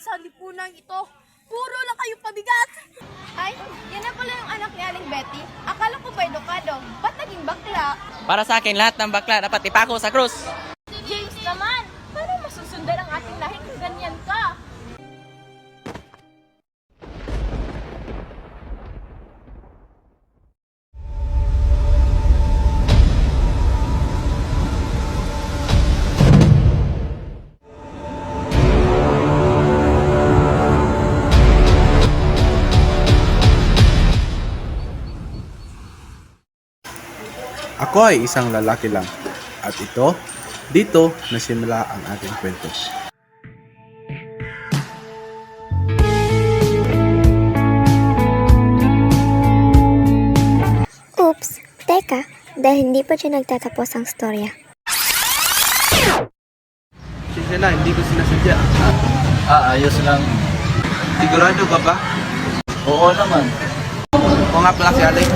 sa lipunan ito. Puro lang kayo pabigat. Ay, yan na pala yung anak ni Aling Betty. Akala ko ba edukado? Ba't naging bakla? Para sa akin, lahat ng bakla dapat ipako sa krus. James naman, paano masusundan ang ating lahi kung ganyan ka? Ako ay isang lalaki lang, at dito nasimula ang ating kwento. Oops, teka, dahil hindi pa siya nagtatapos ang storya. Siya na, hindi ko sinasadya. Ayos lang. Sigurado ka ba? Oo naman. O nga pala si Alex.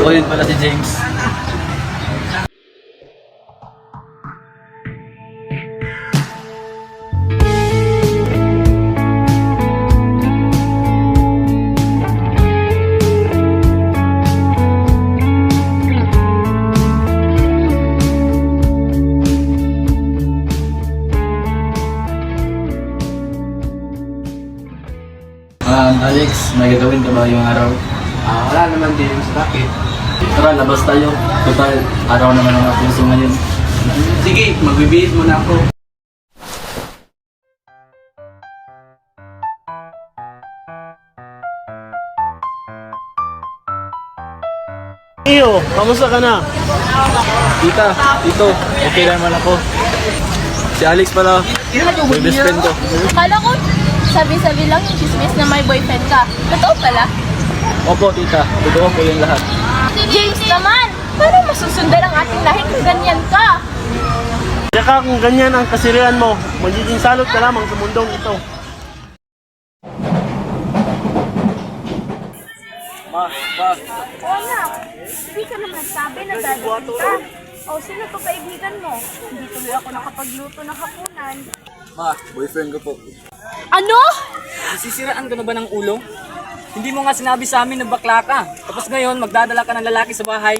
O yun pala si James. Alex, may gagawin ka ba yung araw? Wala naman din yung bakit. Tara, labas tayo. Total, araw naman ang puso ngayon. Sige, magbibihis muna ako. Iyo, kamusta ka na? Tita, Tito, okay naman ako. Si Alex pala, may best friend ko. Akala ko, sabi-sabi lang yung chismis na may boyfriend ka. Totoo pala. Opo, tita, totoo po yung lahat. James naman, paano masusundan ang ating lahi kung ganyan ka? Tsaka kung ganyan ang kasirian mo, magiging salot ka lamang sa mundong ito. Ma, O anak, hindi ka naman nagsabi na dadating ka. O sino to kaibigan mo? Hindi tuloy ako nakapagluto ng hapunan. ma, boyfriend ko po. Ano? Nasisiraan ka na ba ng ulo? Hindi mo nga sinabi sa amin na bakla ka. Tapos ngayon, magdadala ka ng lalaki sa bahay.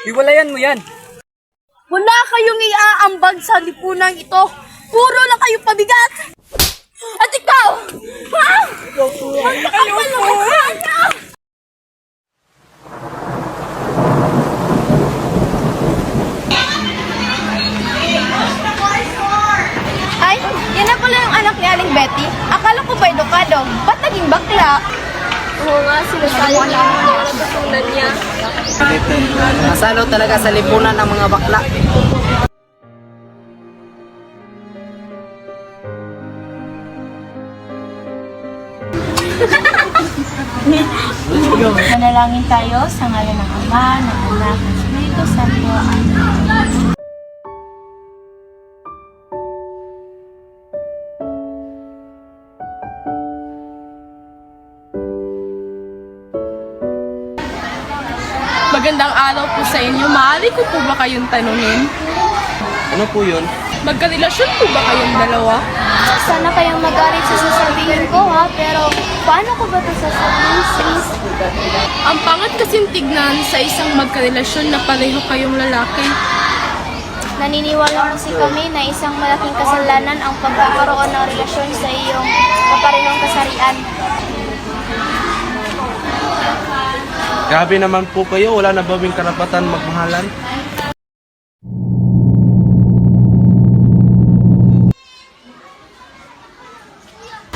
Hiwalayan mo yan. Wala kayong iaambag sa lipunan ito. Puro lang kayo pabigat. At ikaw! Ha? Ang kapal niya! Ay, yan na pala yung anak ni Aling Betty. Akala ko ba edukado? Ba't naging bakla? Oo nga, sinasabi niya ang mga natutunan niya. Masalo talaga sa lipunan ng mga bakla. Manalangin tayo sa ngalan ng Ama, ng Anak, ng Espiritu Santo. Amen. Magandang araw po sa inyo. Maaari ko po ba kayong tanungin? Ano po yun? Magkarelasyon po ba kayong dalawa? Sana kayang magalit sa sasabihin ko ha, pero paano ko ba ito sasabihin sis? Ang pangat kasing tignan sa isang magkarelasyon na pareho kayong lalaki. Naniniwala kasi kami na isang malaking kasalanan ang pagkakaroon ng relasyon sa iyong kaparehong kasarian. Grabe naman po kayo, wala na bawing karapatan magmahalan?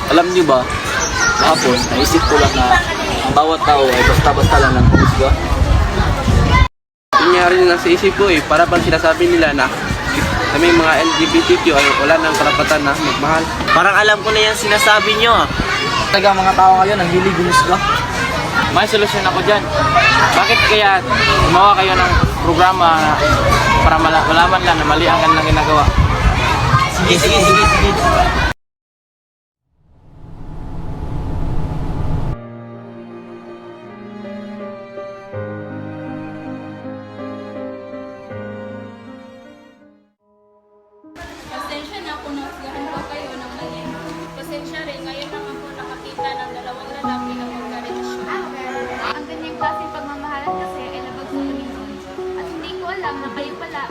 Alam niyo ba, kahapon, naisip ko lang na ang bawat tao ay basta-basta lang ng husga. Nangyari na sa isip ko para bang sinasabi nila na kami mga LGBTQ ay wala nang karapatan na magmahal. Parang alam ko na yan sinasabi nyo. Talaga mga tao ngayon ang hilig humusga. May solusyon ako dyan. Bakit kaya gumawa kayo ng programa para malaman lang na mali ang kanilang ginagawa? Sige. Pasensya na kung nasgahan pa kayo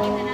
aking anak.